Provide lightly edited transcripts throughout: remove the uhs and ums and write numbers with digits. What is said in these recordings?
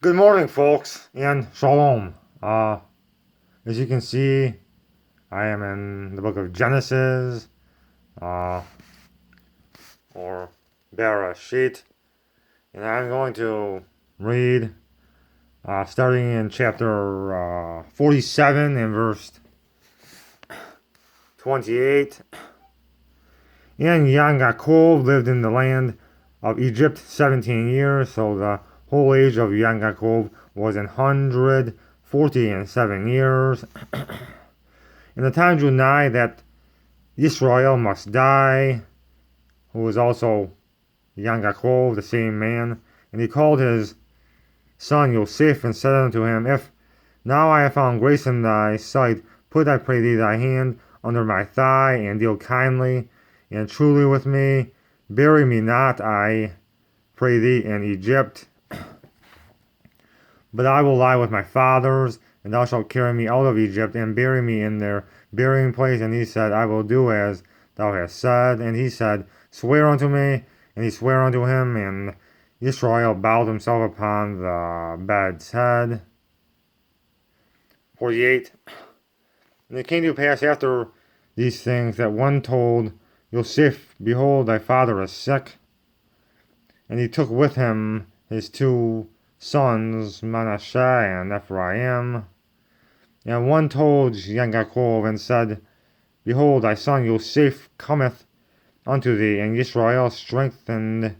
Good morning, folks, and shalom. As you can see, I am in the book of Genesis, uh, or Bereshit, and I'm going to read, starting in chapter 47 and verse 28. And Yaakov lived in the land of Egypt 17 years, so the whole age of Yaakov was 147 years. And the time drew nigh that Israel must die, who was also Yaakov, the same man. And he called his son Yosef, and said unto him, If now I have found grace in thy sight, put, I pray thee, thy hand under my thigh, and deal kindly and truly with me. Bury me not, I pray thee, in Egypt, but I will lie with my fathers, and thou shalt carry me out of Egypt, and bury me in their burying place. And he said, I will do as thou hast said. And he said, Swear unto me. And he sware unto him, and Israel bowed himself upon the bed's head. 48. And it came to pass after these things that one told Yosef, Behold, thy father is sick. And he took with him his two sons, Manasseh and Ephraim. And one told Yaakov, and said, Behold, thy son Yosef cometh unto thee. And Israel strengthened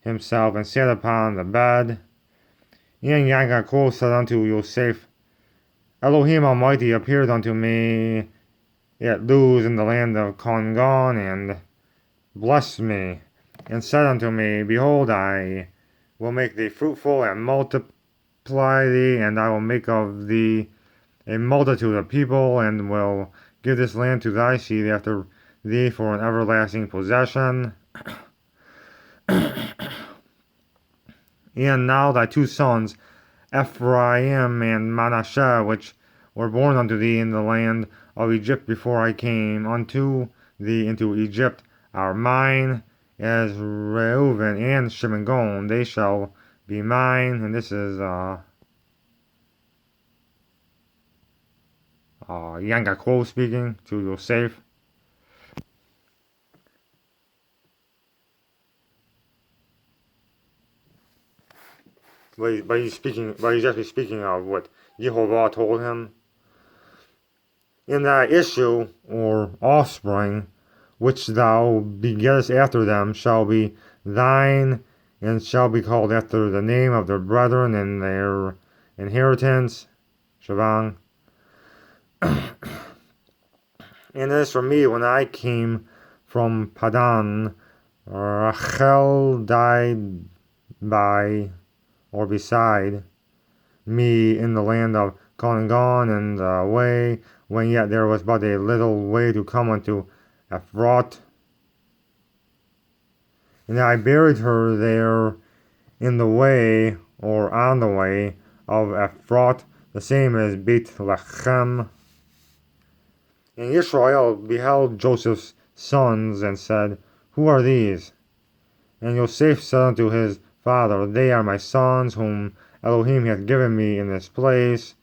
himself, and sat upon the bed. And Yaakov said unto Yosef, Elohim Almighty appeared unto me at Luz in the land of Congon, and blessed me, and said unto me, Behold, I will make thee fruitful, and multiply thee, and I will make of thee a multitude of people, and will give this land to thy seed after thee for an everlasting possession. And now thy two sons, Ephraim and Manasseh, which were born unto thee in the land of Egypt before I came unto thee into Egypt, are mine, as Reuben and Shimon, they shall be mine. And this is Yaakov speaking to Yosef. But he's actually speaking of what Jehovah told him. In thy issue, or offspring, which thou begettest after them, shall be thine, and shall be called after the name of their brethren and their inheritance. Shabang. And as for me, when I came from Padan, Rachel died by or beside me in the land of Congon, in the way when yet there was but a little way to come unto Ephrath. And I buried her there in the way, or on the way, of Ephrath, the same as Beit Lechem. And Israel beheld Joseph's sons, and said, Who are these? And Joseph said unto his father, They are my sons, whom Elohim hath given me in this place.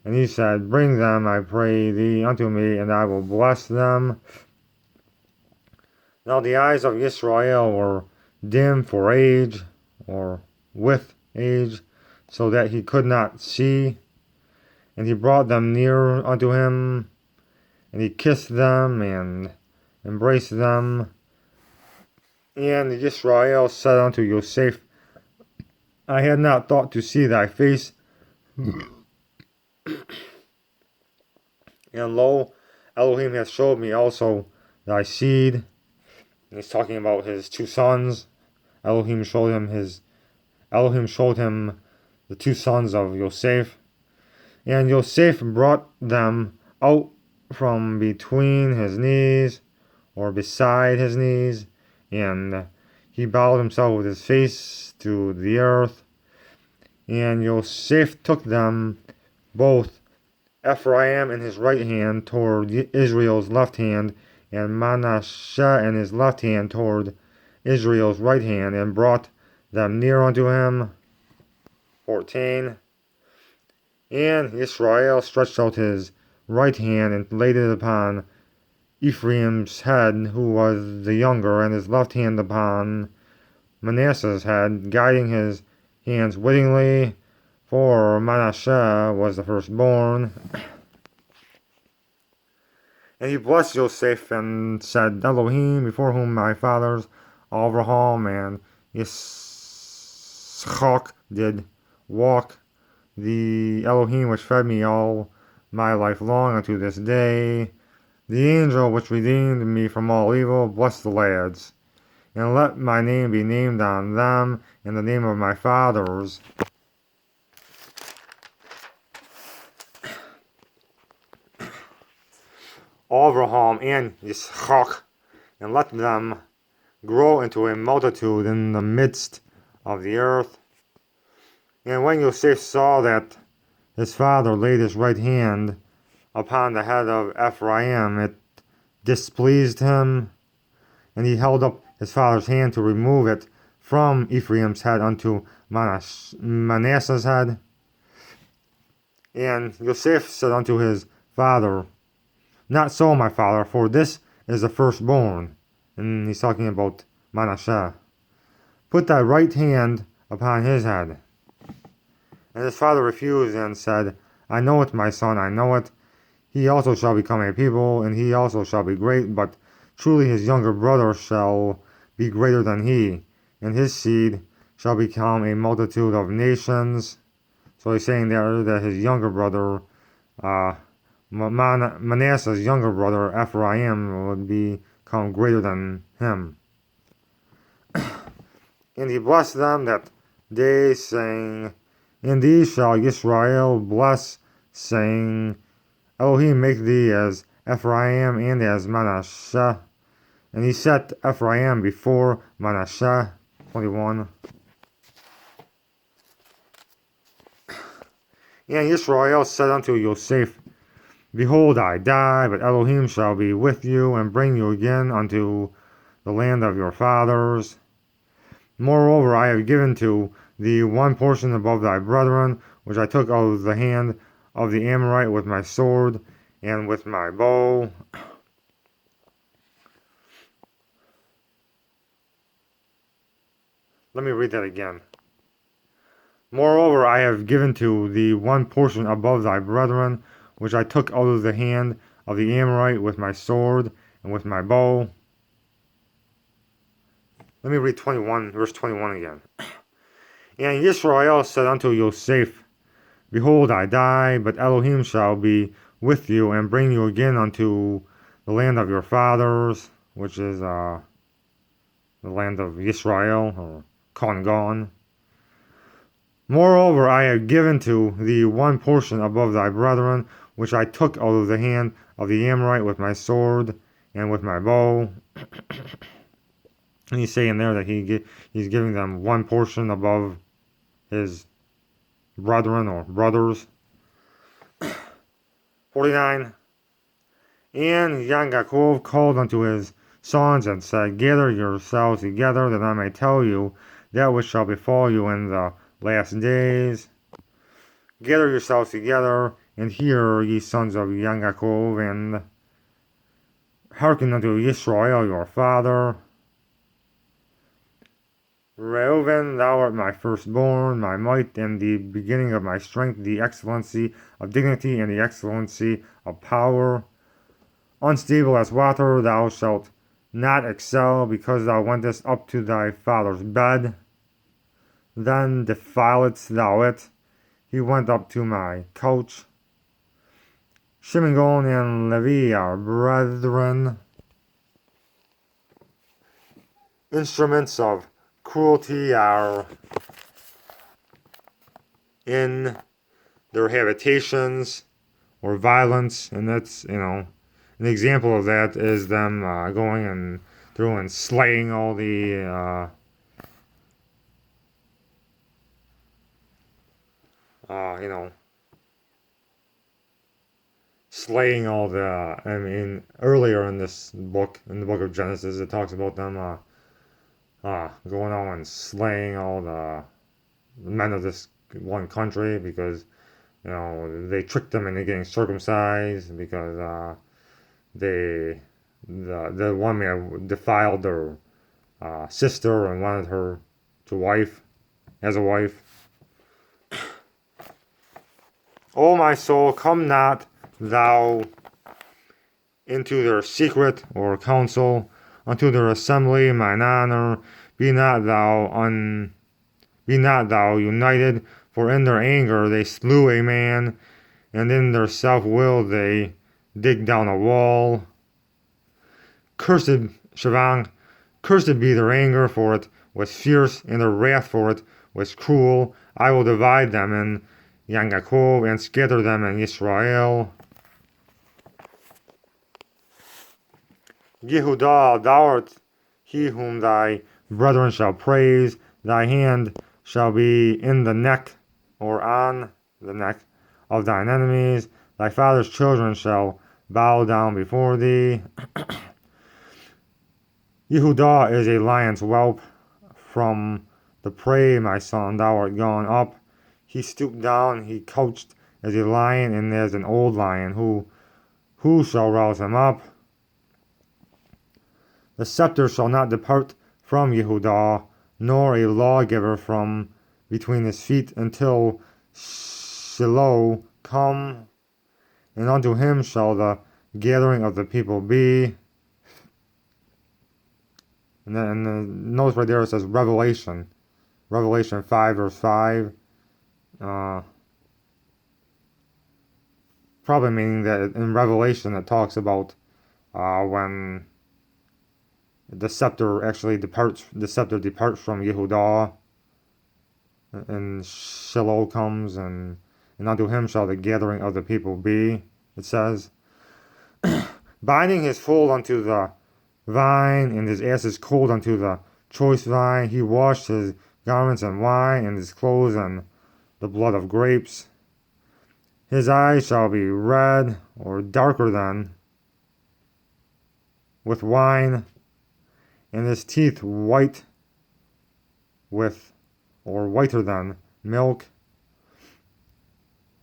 And he said, Bring them, I pray thee, unto me, and I will bless them. Now the eyes of Israel were dim for age, or with age, so that he could not see. And he brought them near unto him, and he kissed them, and embraced them. And Israel said unto Joseph, I had not thought to see thy face. And lo, Elohim hath showed me also thy seed. And he's talking about his two sons. Elohim showed him the two sons of Yosef. And Yosef brought them out from between his knees, or beside his knees, and he bowed himself with his face to the earth. And Yosef took them both, Ephraim in his right hand toward Israel's left hand, and Manasseh in his left hand toward Israel's right hand, and brought them near unto him. 14. And Israel stretched out his right hand and laid it upon Ephraim's head, who was the younger, and his left hand upon Manasseh's head, guiding his hands wittingly, for Manasseh was the firstborn. And he blessed Joseph and said, Elohim, before whom my fathers Abraham and Yitzchak did walk, the Elohim which fed me all my life long unto this day, the angel which redeemed me from all evil, bless the lads, and let my name be named on them, and the name of my fathers, Abraham and Yitzchak, and let them grow into a multitude in the midst of the earth. And when Yosef saw that his father laid his right hand upon the head of Ephraim, it displeased him, and he held up his father's hand to remove it from Ephraim's head unto Manasseh's head. And Joseph said unto his father, Not so, my father, for this is the firstborn. And he's talking about Manasseh. Put thy right hand upon his head. And his father refused and said, I know it, my son, I know it. He also shall become a people, and he also shall be great, but truly his younger brother shall be greater than he, and his seed shall become a multitude of nations. So he's saying there that his younger brother, Manasseh's younger brother, Ephraim, would become greater than him. And he blessed them that day, saying, In thee shall Israel bless, saying, Elohim make thee as Ephraim and as Manasseh. And he set Ephraim before Manasseh. 21. And Israel said unto Joseph, Behold, I die, but Elohim shall be with you, and bring you again unto the land of your fathers. Moreover, I have given to thee one portion above thy brethren, which I took out of the hand of the Amorite with my sword and with my bow. Let me read that again. Moreover, I have given to thee one portion above thy brethren, which I took out of the hand of the Amorite with my sword and with my bow. Let me read 21, verse 21 again. And Israel said unto Joseph, Behold, I die, but Elohim shall be with you, and bring you again unto the land of your fathers, which is the land of Israel, or Congon. Moreover, I have given to thee one portion above thy brethren, which I took out of the hand of the Amorite with my sword and with my bow. And he's saying there that he's giving them one portion above his brethren or brothers. 49. And Yaakov called unto his sons and said, Gather yourselves together, that I may tell you that which shall befall you in the last days. Gather yourselves together, and hear, ye sons of Yaakov, and hearken unto Israel your father. Reuben, thou art my firstborn, my might, and the beginning of my strength, the excellency of dignity, and the excellency of power. Unstable as water, thou shalt not excel, because thou wentest up to thy father's bed. Then defiledst thou it. He went up to my couch. Shimon and Levi are brethren, instruments of cruelty are in their habitations, or violence, and that's, an example of that is them going and through and slaying all the slaying all the, earlier in this book, in the book of Genesis, it talks about them going on and slaying all the men of this one country because they tricked them into getting circumcised because the one man defiled their sister and wanted her as a wife. O my soul, come not thou into their secret or council, unto their assembly, mine honor. Be not thou united, for in their anger they slew a man, and in their self-will they dig down a wall. Cursed be their anger, for it was fierce, and their wrath for it was cruel. I will divide them in Yaakov, and scatter them in Israel. Yehudah, thou art he whom thy brethren shall praise. Thy hand shall be in the neck, or on the neck, of thine enemies. Thy father's children shall bow down before thee. Yehudah is a lion's whelp. From the prey, my son, thou art gone up. He stooped down, he couched as a lion, and as an old lion. Who shall rouse him up? The scepter shall not depart from Yehudah, nor a lawgiver from between his feet, until Shiloh come, and unto him shall the gathering of the people be. And then notice right there it says Revelation 5 verse 5. Probably meaning that in Revelation it talks about when the scepter departs from Yehudah, and Shiloh comes, and unto him shall the gathering of the people be, it says. Binding his foal unto the vine, and his asses cold unto the choice vine. He washed his garments in wine, and his clothes in the blood of grapes. His eyes shall be red, or darker than with wine, and his teeth white with, or whiter than milk.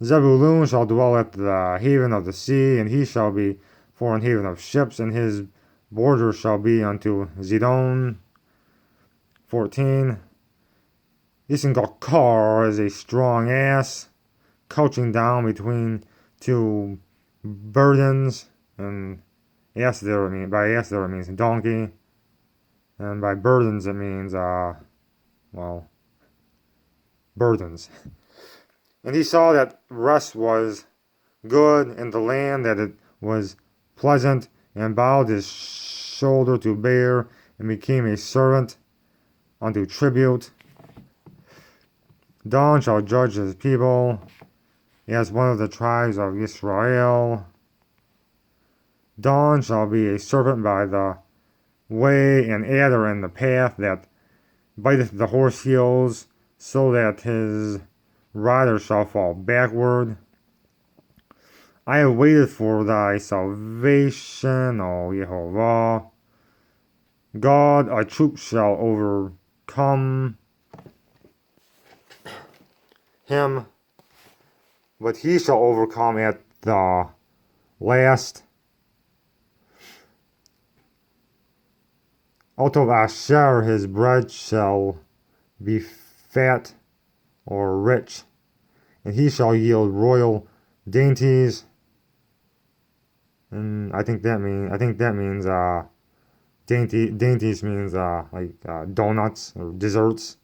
Zebulun shall dwell at the haven of the sea, and he shall be for an haven of ships, and his border shall be unto Zidon. 14. Isengakar is a strong ass, couching down between two burdens, and ass there it means donkey, and by burdens it means burdens. And he saw that rest was good in the land, that it was pleasant, and bowed his shoulder to bear, and became a servant unto tribute. Dawn shall judge his people, as one of the tribes of Israel. Dawn shall be a serpent by the way, an adder in the path, that biteth the horse heels, so that his rider shall fall backward. I have waited for thy salvation, O Yehovah. God, a troop shall overcome him, but he shall overcome at the last. Out of Asher his bread shall be fat or rich, and he shall yield royal dainties. And I think that means dainties means donuts or desserts.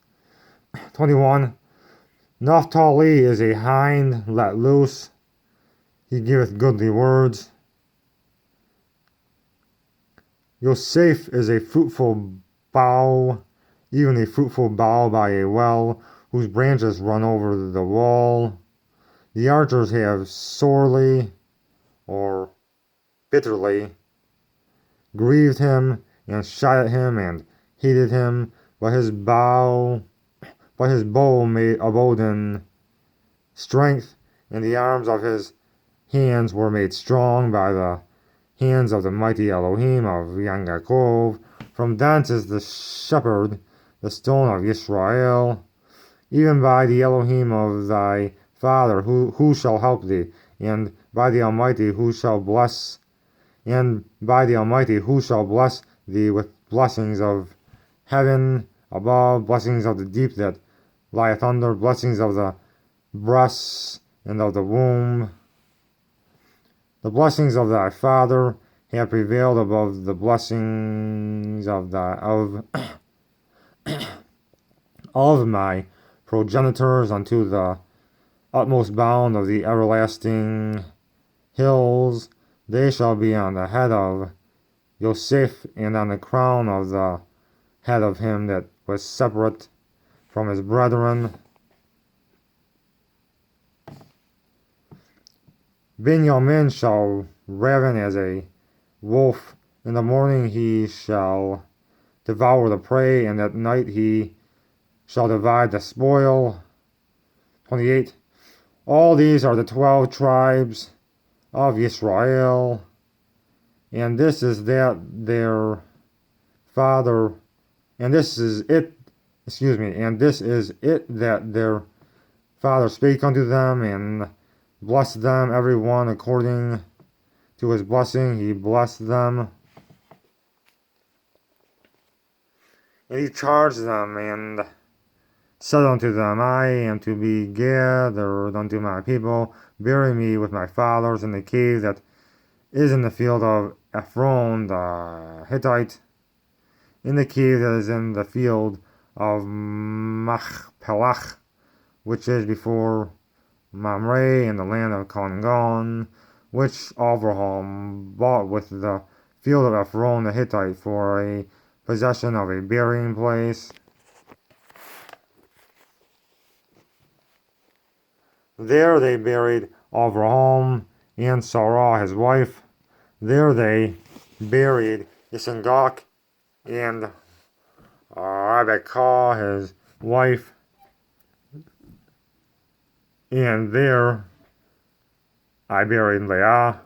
21. Naphtali is a hind let loose. He giveth goodly words. Yosef is a fruitful bough, even a fruitful bough by a well, whose branches run over the wall. The archers have sorely, or bitterly, grieved him, and shot at him, and hated him, but his bow abode in strength, and the arms of his hands were made strong by the hands of the mighty Elohim of Yaakov. From thence is the shepherd, the stone of Israel. even by the Elohim of thy father, who shall help thee, and by the Almighty who shall bless, and by the Almighty who shall bless thee with blessings of heaven above, blessings of the deep that lieth under, blessings of the breasts and of the womb. The blessings of thy father have prevailed above the blessings of my progenitors unto the utmost bound of the everlasting hills. They shall be on the head of Yosef, and on the crown of the head of him that was separate from his brethren. Benjamin shall raven as a wolf. In the morning he shall devour the prey, and at night he shall divide the spoil. 28. All these are the 12 tribes of Israel, and this is that their father, and this is it that their father spake unto them, and blessed them every one according to his blessing. He blessed them, and he charged them, and said unto them, I am to be gathered unto my people. Bury me with my fathers in the cave that is in the field of Ephron the Hittite, in the cave that is in the field of Machpelach, which is before Mamre, in the land of Congon, which Abraham bought with the field of Ephron the Hittite for a possession of a burying place. There they buried Abraham and Sarah his wife. There they buried Isengak and Rebekah his wife. And there I buried Leah.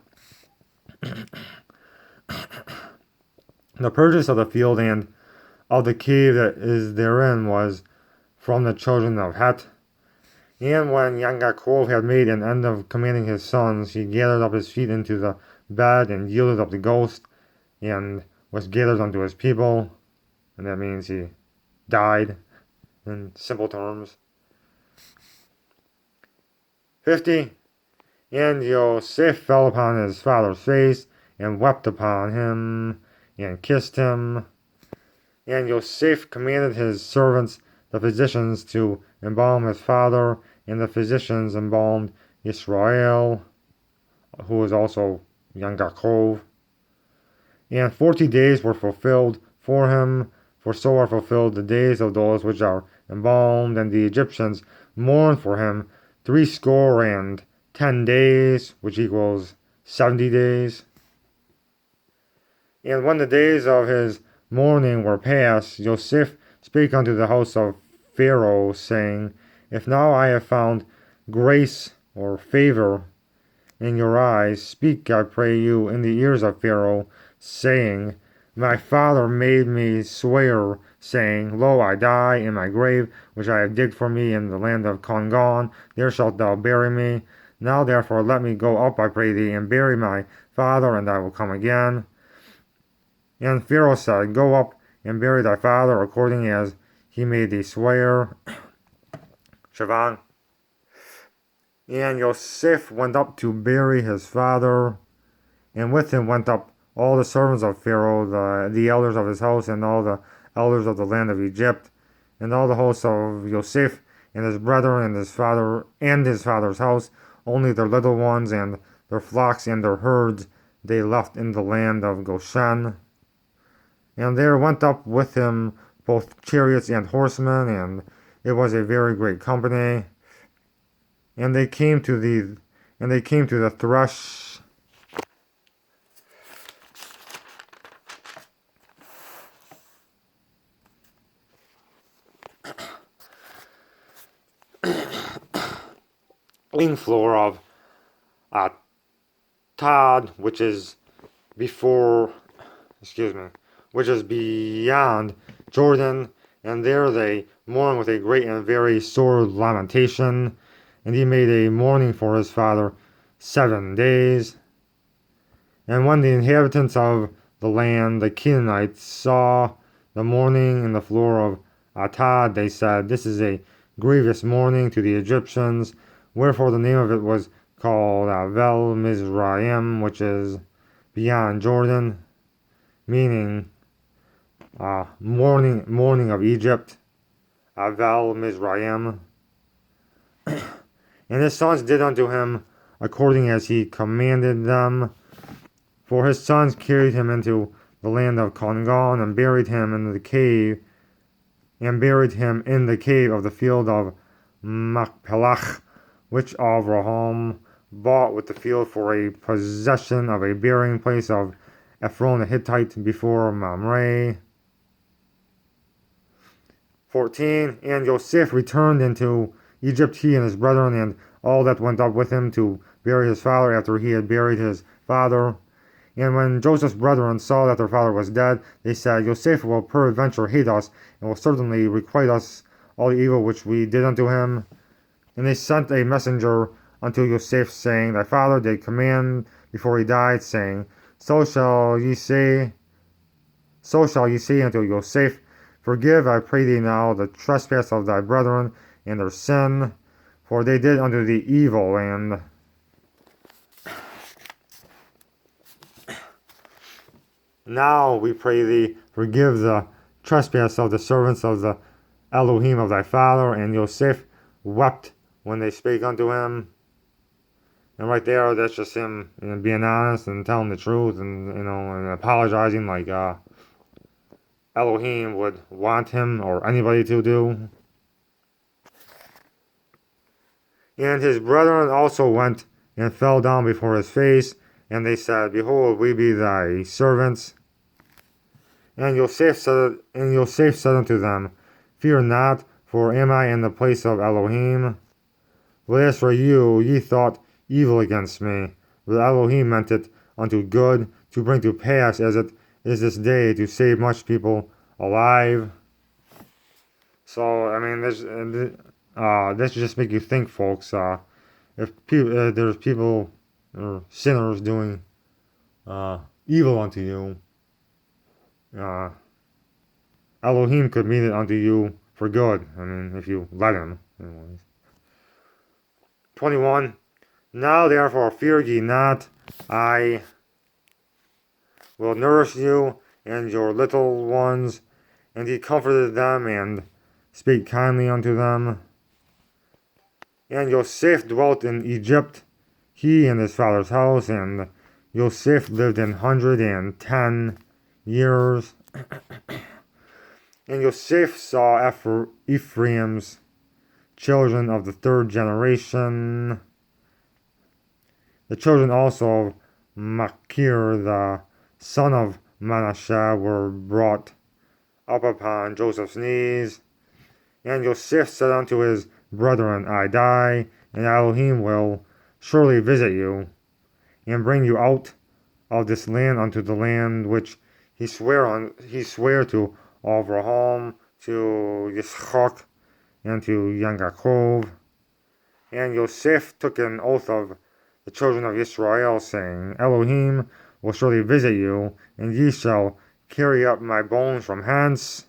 The purchase of the field and of the cave that is therein was from the children of Het. And when Yaakov had made an end of commanding his sons, he gathered up his feet into the bed, and yielded up the ghost, and was gathered unto his people. And that means he died, in simple terms. 50. And Yosef fell upon his father's face, and wept upon him, and kissed him. And Yosef commanded his servants, the physicians, to embalm his father, and the physicians embalmed Israel, who was also Yaakov. And 40 days were fulfilled for him, for so are fulfilled the days of those which are embalmed. And the Egyptians mourned for him 60 days, which equals 70 days. And when the days of his mourning were past, Joseph spake unto the house of Pharaoh, saying, If now I have found grace or favor in your eyes, speak, I pray you, in the ears of Pharaoh, saying, My father made me swear, saying, Lo, I die in my grave, which I have digged for me in the land of Congon. There shalt thou bury me. Now therefore let me go up, I pray thee, and bury my father, and I will come again. And Pharaoh said, Go up and bury thy father, according as he made thee swear. Shavan. And Joseph went up to bury his father, and with him went up all the servants of Pharaoh, the elders of his house, and all the elders of the land of Egypt, and all the hosts of Joseph, and his brethren, and his father, and his father's house. Only their little ones, and their flocks, and their herds, they left in the land of Goshen. And there went up with him both chariots and horsemen, and it was a very great company. And they came to the thresh. Floor of Todd, which is beyond Jordan, And there they mourned with a great and very sore lamentation. And he made a mourning for his father 7 days. And when the inhabitants of the land, the Canaanites, saw the mourning in the floor of Atad, they said, "This is a grievous mourning to the Egyptians." Wherefore the name of it was called Avel Mizraim, which is beyond Jordan, meaning mourning of Egypt. Avel Mizraim. And his sons did unto him according as he commanded them. For his sons carried him into the land of Congon, and buried him in the cave, of the field of Machpelah, which Avraham bought with the field for a possession of a burying place of Ephron the Hittite before Mamre. 14. And Joseph returned into Egypt, he and his brethren, and all that went up with him to bury his father after he had buried his father. And when Joseph's brethren saw that their father was dead, they said, "Joseph will peradventure hate us, and will certainly requite us all the evil which we did unto him." And they sent a messenger unto Joseph, saying, "Thy father did command before he died, saying, So shall ye say unto Joseph, Forgive, I pray thee now, the trespass of thy brethren, and their sin, for they did unto thee evil, and now we pray thee, forgive the trespass of the servants of the Elohim of thy father." And Joseph wept when they spake unto him. And right there, that's just him being honest and telling the truth, and and apologizing like Elohim would want him or anybody to do. And his brethren also went and fell down before his face, and they said, "Behold, we be thy servants." And Joseph said unto them, "Fear not, for am I in the place of Elohim? But as for you, ye thought evil against me, but Elohim meant it unto good, to bring to pass as it is this day, to save much people alive." So, I mean, this just make you think, folks. If there's people or sinners doing evil unto you, Elohim could mean it unto you for good. I mean, if you let him. Anyways. 21. Now therefore fear ye not, I will nourish you and your little ones. And he comforted them and spake kindly unto them. And Joseph dwelt in Egypt, he and his father's house, and Joseph lived 110 years. And Joseph saw Ephraim's children of the 3rd generation. The children also of Machir, the son of Manasseh, were brought up upon Joseph's knees. And Joseph said unto his brethren, I die, and Elohim will surely visit you, and bring you out of this land unto the land which he sware to Avraham, to Yitzchak, and to Yaakov. And Joseph took an oath of the children of Israel, saying, Elohim will surely visit you, and ye shall carry up my bones from hence.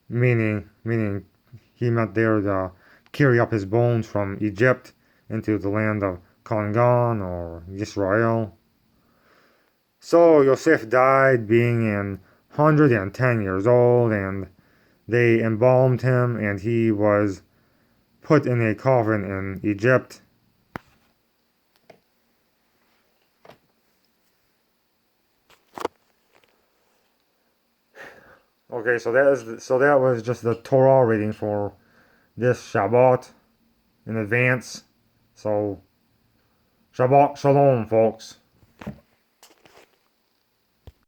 Meaning he meant there to carry up his bones from Egypt into the land of Congon or Israel. So Joseph died, being 110 years old, and they embalmed him, and he was put in a coffin in Egypt. Okay, so that was just the Torah reading for this Shabbat in advance. So Shabbat Shalom, folks.